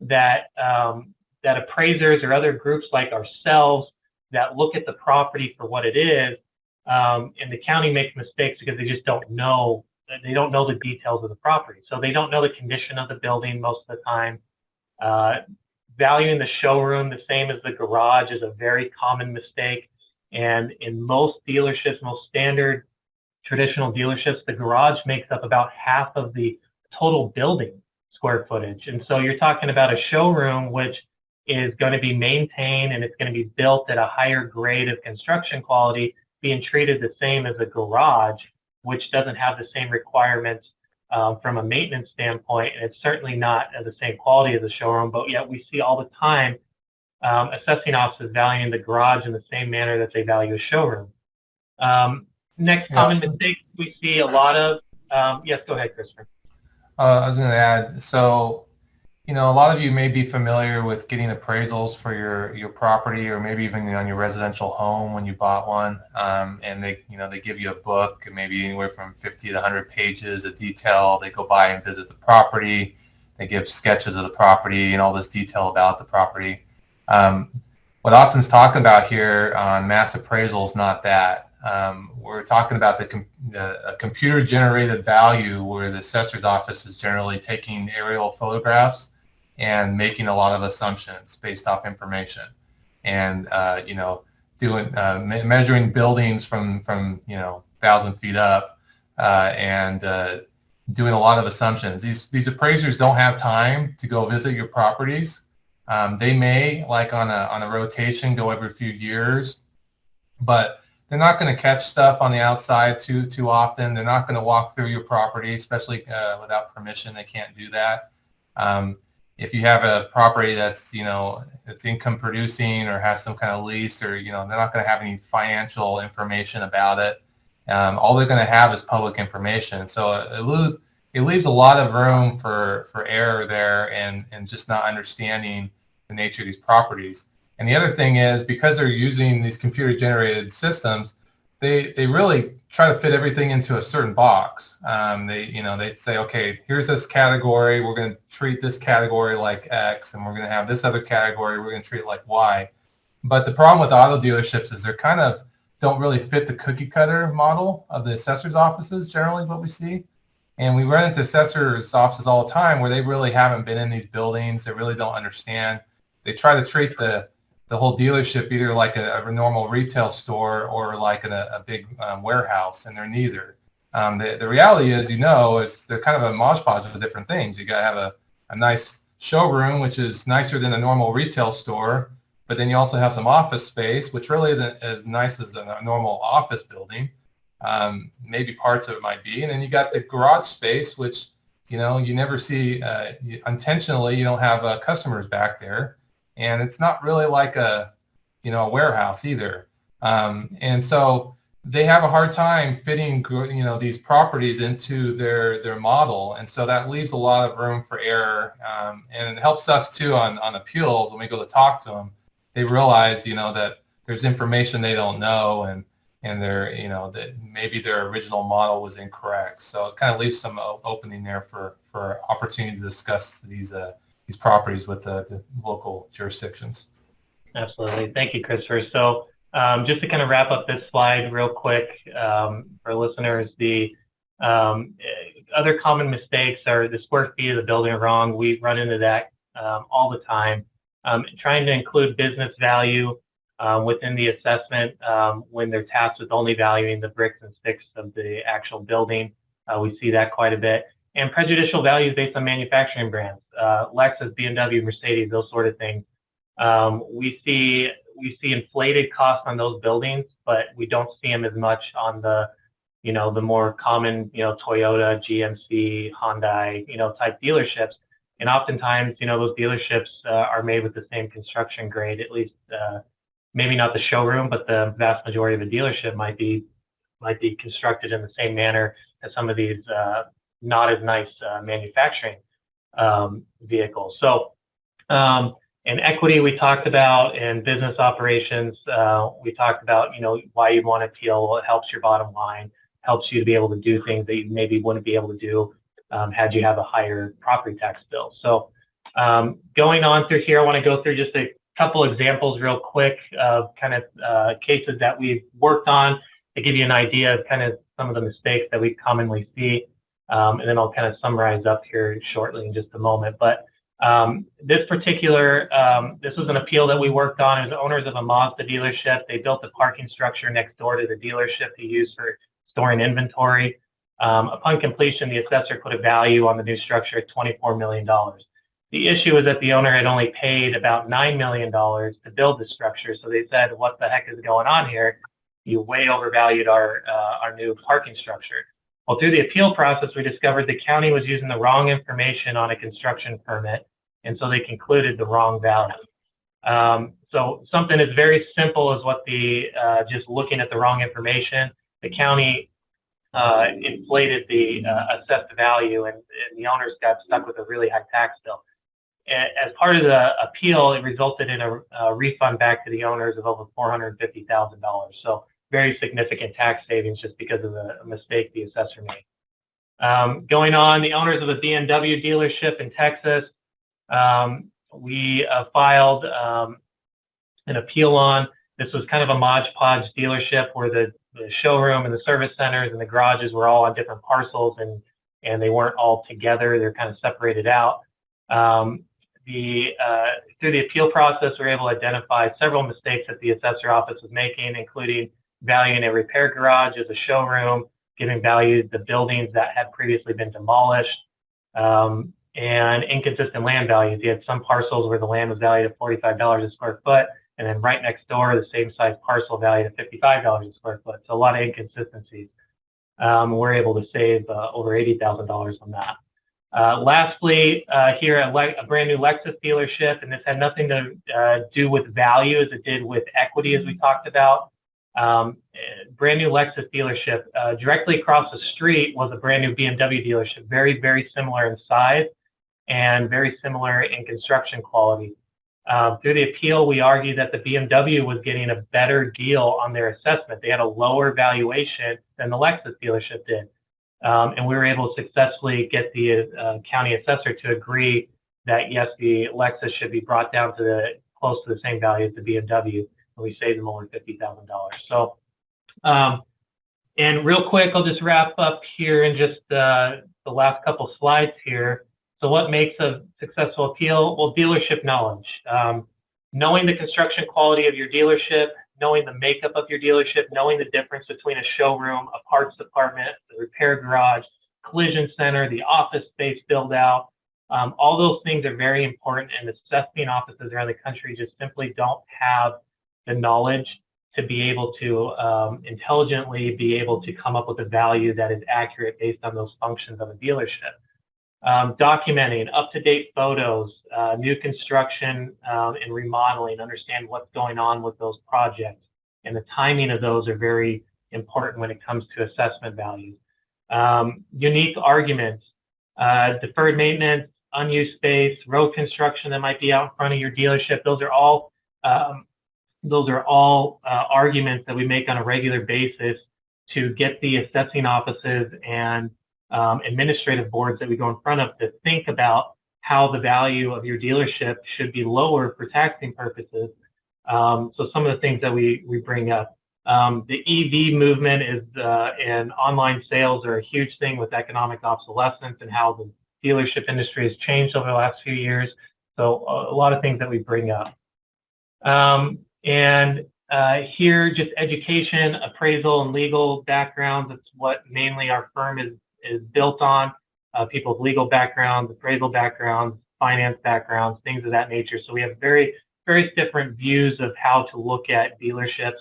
that that appraisers or other groups like ourselves that look at the property for what it is, and the county makes mistakes because they just don't know. They don't know the details of the property. So they don't know the condition of the building most of the time. Valuing the showroom the same as the garage is a very common mistake. And in most dealerships, most standard traditional dealerships, the garage makes up about half of the total building square footage. And so you're talking about a showroom which is going to be maintained and it's going to be built at a higher grade of construction quality, being treated the same as a garage, which doesn't have the same requirements from a maintenance standpoint, and it's certainly not of the same quality as a showroom, but yet we see all the time assessing offices valuing the garage in the same manner that they value a showroom. Next common mistake we see a lot of, yes, go ahead, Christopher. I was going to add, so, you know, a lot of you may be familiar with getting appraisals for your property or maybe even on your residential home when you bought one, and they give you a book, maybe anywhere from 50 to 100 pages of detail. They go by and visit the property. They give sketches of the property and all this detail about the property. What Austin's talking about here on mass appraisal is not that. We're talking about a computer-generated value where the assessor's office is generally taking aerial photographs and making a lot of assumptions based off information, and doing measuring buildings from 1,000 feet up, and doing a lot of assumptions. These appraisers don't have time to go visit your properties. They may, like on a rotation, go every few years, but they're not going to catch stuff on the outside too often. They're not going to walk through your property, especially without permission. They can't do that. If you have a property that's it's income producing or has some kind of lease, or they're not going to have any financial information about it. All they're going to have is public information. So it leaves a lot of room for error there and just not understanding the nature of these properties. And the other thing is, because they're using these computer-generated systems, they really try to fit everything into a certain box. They say, okay, here's this category. We're going to treat this category like X, and we're going to have this other category. We're going to treat it like Y. But the problem with auto dealerships is they're kind of don't really fit the cookie-cutter model of the assessor's offices, generally what we see. And we run into assessor's offices all the time where they really haven't been in these buildings. They really don't understand. They try to treat the whole dealership either like a normal retail store or like a big warehouse, and they're neither. The reality is, is they're kind of a mosh podge of different things. You got to have a nice showroom, which is nicer than a normal retail store, but then you also have some office space, which really isn't as nice as a normal office building. Maybe parts of it might be, and then you got the garage space, which you never see intentionally. You don't have customers back there. And it's not really like a warehouse either. And so they have a hard time fitting, these properties into their model. And so that leaves a lot of room for error. And it helps us too on appeals when we go to talk to them. They realize, that there's information they don't know, and they're, that maybe their original model was incorrect. So it kind of leaves some opening there for opportunity to discuss these properties with the local jurisdictions. Absolutely. Thank you, Christopher. So just to kind of wrap up this slide real quick for listeners, the other common mistakes are the square feet of the building are wrong. We run into that all the time. Trying to include business value within the assessment when they're tasked with only valuing the bricks and sticks of the actual building. We see that quite a bit. And prejudicial values based on manufacturing brands, Lexus, BMW, Mercedes, those sort of things. We see inflated costs on those buildings, but we don't see them as much on the more common, Toyota, GMC, Hyundai, type dealerships. And oftentimes, those dealerships are made with the same construction grade, at least maybe not the showroom, but the vast majority of a dealership might be constructed in the same manner as some of these not as nice manufacturing vehicles. So in equity we talked about, and business operations we talked about, why you want appeal. Well, it helps your bottom line, helps you to be able to do things that you maybe wouldn't be able to do had you have a higher property tax bill. So going on through here, I want to go through just a couple examples real quick of kind of cases that we've worked on to give you an idea of kind of some of the mistakes that we commonly see. And then I'll kind of summarize up here shortly in just a moment. But this particular, this was an appeal that we worked on. It was the owners of a Mazda dealership. They built a parking structure next door to the dealership to use for storing inventory. Upon completion, the assessor put a value on the new structure at $24 million. The issue is that the owner had only paid about $9 million to build the structure. So they said, what the heck is going on here? You way overvalued our new parking structure. Well, through the appeal process, we discovered the county was using the wrong information on a construction permit, and so they concluded the wrong value. So something as very simple as what just looking at the wrong information, the county inflated the assessed value, and the owners got stuck with a really high tax bill. As part of the appeal, it resulted in a refund back to the owners of over $450,000. So very significant tax savings just because of the mistake the assessor made. Going on, the owners of a BMW dealership in Texas, we filed an appeal on. This was kind of a Mod Podge dealership where the showroom and the service centers and the garages were all on different parcels, and they weren't all together. They're kind of separated out. Through the appeal process, we were able to identify several mistakes that the assessor office was making, including valuing a repair garage as a showroom, giving value to the buildings that had previously been demolished, and inconsistent land values. You had some parcels where the land was valued at $45 a square foot, and then right next door, the same size parcel valued at $55 a square foot. So a lot of inconsistencies. We're able to save over $80,000 on that. Lastly, here at a brand new Lexus dealership, and this had nothing to do with value as it did with equity, as we talked about. Brand new Lexus dealership. Directly across the street was a brand new BMW dealership, very, very similar in size and very similar in construction quality. Through the appeal, we argued that the BMW was getting a better deal on their assessment. They had a lower valuation than the Lexus dealership did. And we were able to successfully get the county assessor to agree that, yes, the Lexus should be brought down to close to the same value as the BMW, and we saved them over $50,000. So, and real quick, I'll just wrap up here in just the last couple slides here. So what makes a successful appeal? Well, dealership knowledge. Knowing the construction quality of your dealership, knowing the makeup of your dealership, knowing the difference between a showroom, a parts department, the repair garage, collision center, the office space build out. All those things are very important, and assessing offices around the country just simply don't have the knowledge to be able to intelligently be able to come up with a value that is accurate based on those functions of a dealership. Documenting up-to-date photos, new construction and remodeling, understand what's going on with those projects, and the timing of those are very important when it comes to assessment values. Unique arguments, deferred maintenance, unused space, road construction that might be out in front of your dealership. Those are all arguments that we make on a regular basis to get the assessing offices and administrative boards that we go in front of to think about how the value of your dealership should be lower for taxing purposes. So some of the things that we bring up. The EV movement is and online sales are a huge thing with economic obsolescence and how the dealership industry has changed over the last few years. So a lot of things that we bring up. Here, just education, appraisal, and legal backgrounds. That's what mainly our firm is built on. People's legal backgrounds, appraisal backgrounds, finance backgrounds, things of that nature. So we have various different views of how to look at dealerships,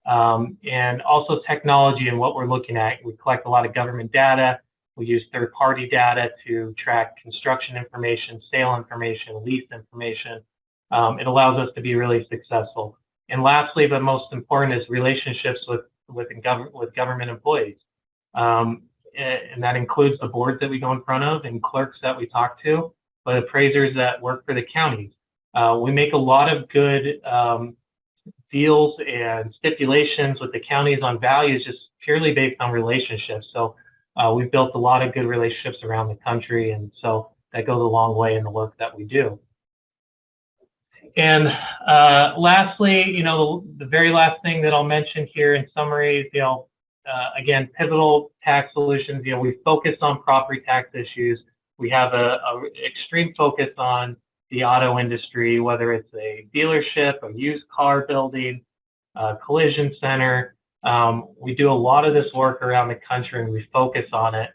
and also technology and what we're looking at. We collect a lot of government data, We use third-party data to track construction information, sale information, lease information. It allows us to be really successful. And lastly, but most important, is relationships with government employees. And that includes the boards that we go in front of and clerks that we talk to, but appraisers that work for the counties. We make a lot of good deals and stipulations with the counties on values just purely based on relationships. So we've built a lot of good relationships around the country, and so that goes a long way in the work that we do. And lastly, the very last thing that I'll mention here in summary is, again, Pivotal Tax Solutions, we focus on property tax issues. We have a extreme focus on the auto industry, whether it's a dealership, a used car building, a collision center. We do a lot of this work around the country, and we focus on it.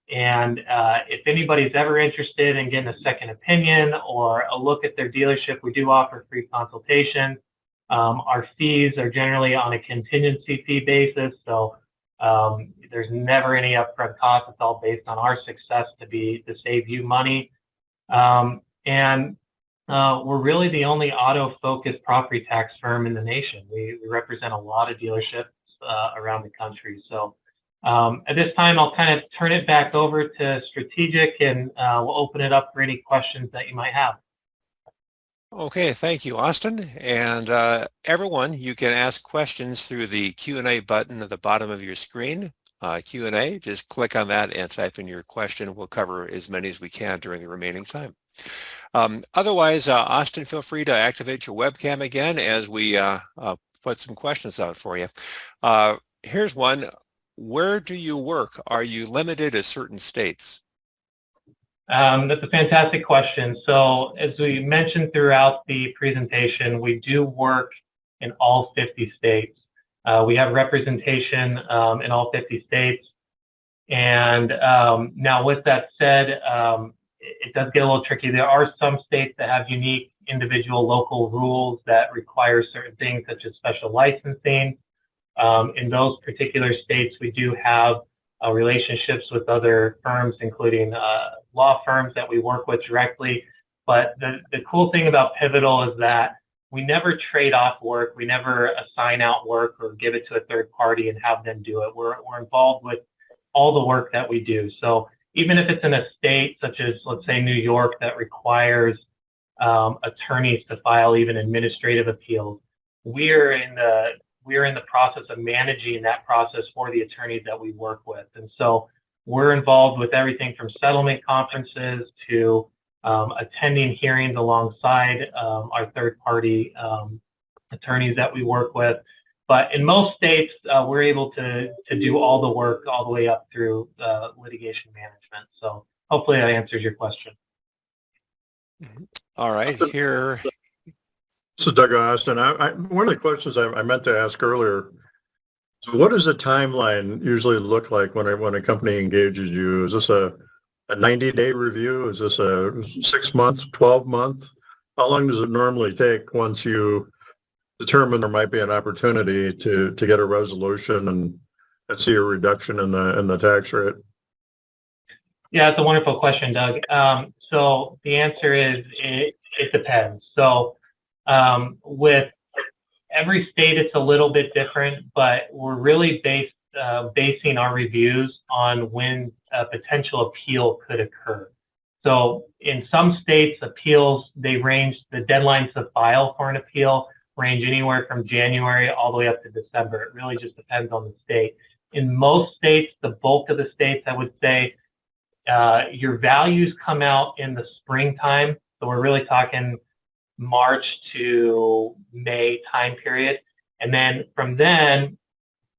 If anybody's ever interested in getting a second opinion or a look at their dealership, we do offer free consultation. Our fees are generally on a contingency fee basis, so there's never any upfront cost. It's all based on our success to save you money. We're really the only auto-focused property tax firm in the nation. We represent a lot of dealerships around the country. So at this time, I'll kind of turn it back over to Strategic, and we'll open it up for any questions that you might have. Okay, thank you, Austin. And everyone, you can ask questions through the Q&A button at the bottom of your screen. Q&A, just click on that and type in your question. We'll cover as many as we can during the remaining time. Otherwise, Austin, feel free to activate your webcam again as we put some questions out for you. Here's one. Where do you work? Are you limited to certain states? That's a fantastic question. So as we mentioned throughout the presentation, we do work in all 50 states. We have representation in all 50 states. And now with that said, it does get a little tricky. There are some states that have unique individual local rules that require certain things, such as special licensing. In those particular states, we do have relationships with other firms, including law firms that we work with directly. But the cool thing about Pivotal is that we never trade off work. We never assign out work or give it to a third party and have them do it. We're involved with all the work that we do. So even if it's in a state such as, let's say, New York, that requires attorneys to file even administrative appeals, we're in the process of managing that process for the attorneys that we work with. And so we're involved with everything from settlement conferences to attending hearings alongside our third-party attorneys that we work with. But in most states, we're able to do all the work all the way up through litigation management. So hopefully that answers your question. All right, here. This is Doug Austin. One of the questions I meant to ask earlier, so what does a timeline usually look like when a company engages you? Is this a 90-day review? Is this a 6 month, 12 month? How long does it normally take once you determine there might be an opportunity to get a resolution and see a reduction in the tax rate? Yeah, that's a wonderful question, Doug. So the answer is it depends. So with every state, it's a little bit different, but we're really basing our reviews on when a potential appeal could occur. So in some states, appeals, the deadlines to file for an appeal range anywhere from January all the way up to December. It really just depends on the state. In most states, the bulk of the states, I would say, your values come out in the springtime. So we're really talking March to May time period. And then from then,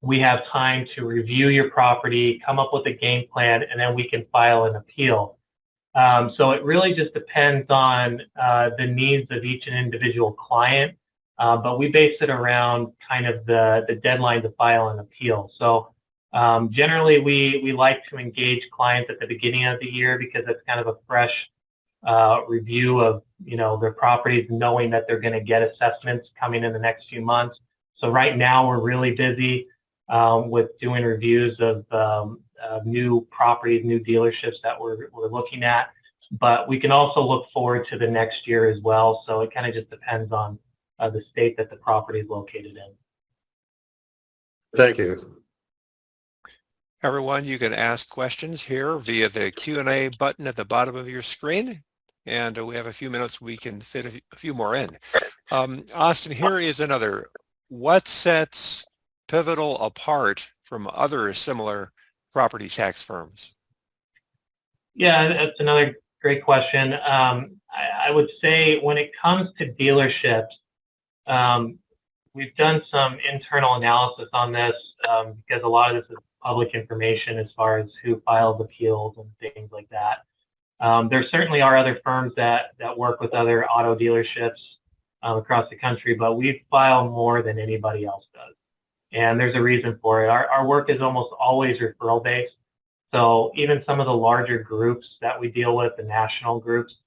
we have time to review your property, come up with a game plan, and then we can file an appeal. So it really just depends on the needs of each individual client, but we base it around kind of the deadline to file an appeal. So generally, we like to engage clients at the beginning of the year because it's kind of a fresh review of their properties, knowing that they're going to get assessments coming in the next few months. So right now we're really busy with doing reviews of new properties, new dealerships that we're looking at. But we can also look forward to the next year as well. So it kind of just depends on the state that the property is located in. Thank you. Everyone, you can ask questions here via the Q&A button at the bottom of your screen. And we have a few minutes, we can fit a few more in. Austin, here is another. What sets Pivotal apart from other similar property tax firms? Yeah, that's another great question. I would say when it comes to dealerships, we've done some internal analysis on this because a lot of this is public information as far as who files appeals and things like that. There certainly are other firms that work with other auto dealerships across the country, but we file more than anybody else does. And there's a reason for it. Our work is almost always referral based. So even some of the larger groups that we deal with, the national groups,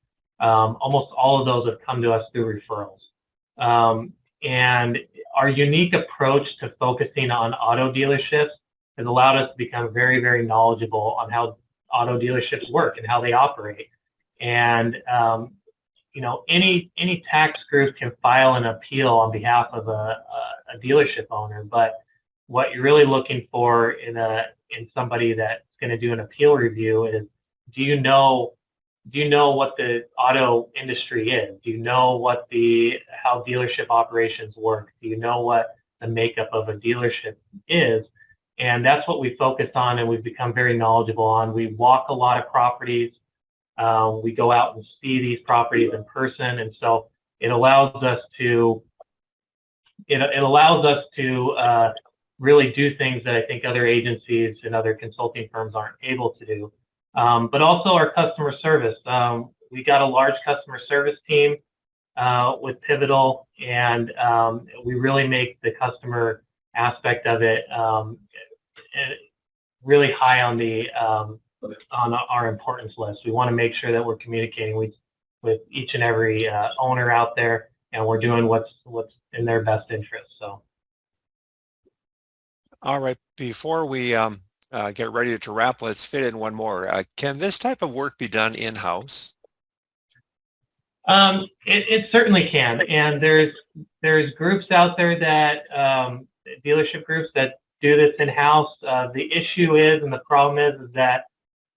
almost all of those have come to us through referrals. And our unique approach to focusing on auto dealerships has allowed us to become very, very knowledgeable on how auto dealerships work and how they operate. And you know, any tax group can file an appeal on behalf of a dealership owner, but what you're really looking for in somebody that's going to do an appeal review is, do you know what the auto industry is? Do you know how dealership operations work? Do you know what the makeup of a dealership is? And that's what we focus on, and we've become very knowledgeable on. We walk a lot of properties. We go out and see these properties in person, and so it allows us to really do things that I think other agencies and other consulting firms aren't able to do. But also our customer service. We got a large customer service team with Pivotal, and we really make the customer aspect of it really high on our importance list. We want to make sure that we're communicating with each and every owner out there, and we're doing what's in their best interest. So, all right, before we get ready to wrap, let's fit in one more. Can this type of work be done in-house? It certainly can, and there's groups out there that dealership groups that do this in-house. The issue is, and the problem is that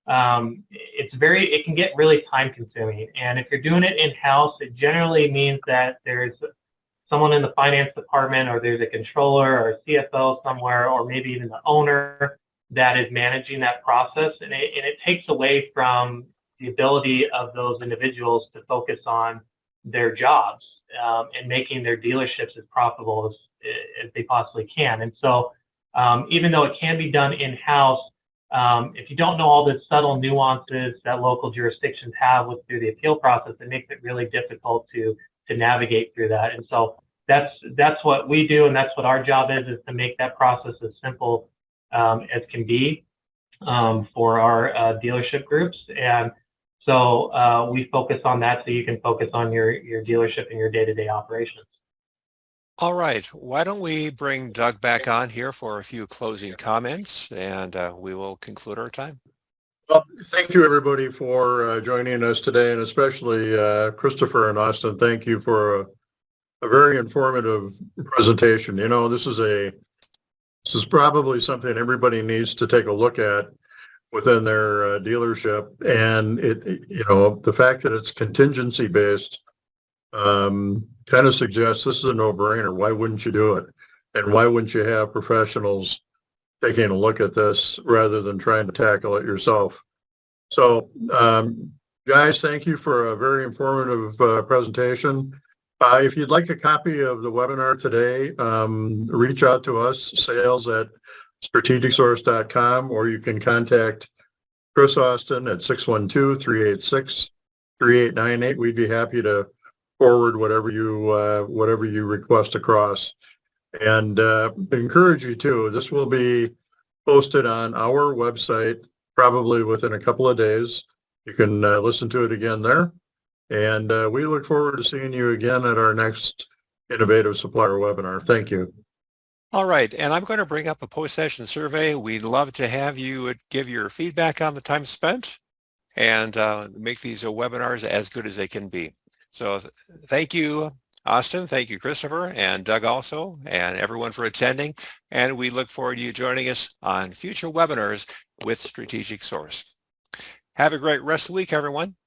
it can get really time-consuming, and if you're doing it in-house, it generally means that there's someone in the finance department, or there's a controller or a CFO somewhere, or maybe even the owner that is managing that process, and it takes away from the ability of those individuals to focus on their jobs and making their dealerships as profitable as they possibly can. And so even though it can be done in-house, if you don't know all the subtle nuances that local jurisdictions have through the appeal process, it makes it really difficult to navigate through that. And so that's what we do, and that's what our job is to make that process as simple as can be for our dealership groups. And so we focus on that so you can focus on your dealership and your day-to-day operations. All right, why don't we bring Doug back on here for a few closing comments, and we will conclude our time. Well, thank you everybody for joining us today, and especially Christopher and Austin. Thank you for a very informative presentation. You know, this is probably something everybody needs to take a look at within their dealership, and the fact that it's contingency based kind of suggests this is a no-brainer. Why wouldn't you do it? And why wouldn't you have professionals taking a look at this rather than trying to tackle it yourself? So, guys, thank you for a very informative presentation. If you'd like a copy of the webinar today, reach out to us, sales@strategicsource.com, or you can contact Chris Austin at 612-386-3898. We'd be happy to forward whatever you request across. And encourage you too, this will be posted on our website probably within a couple of days. You can listen to it again there. And we look forward to seeing you again at our next Innovative Supplier webinar. Thank you. All right, and I'm going to bring up a post-session survey. We'd love to have you give your feedback on the time spent and make these webinars as good as they can be. So thank you, Austin. Thank you, Christopher, and Doug also, and everyone for attending. And we look forward to you joining us on future webinars with Strategic Source. Have a great rest of the week, everyone.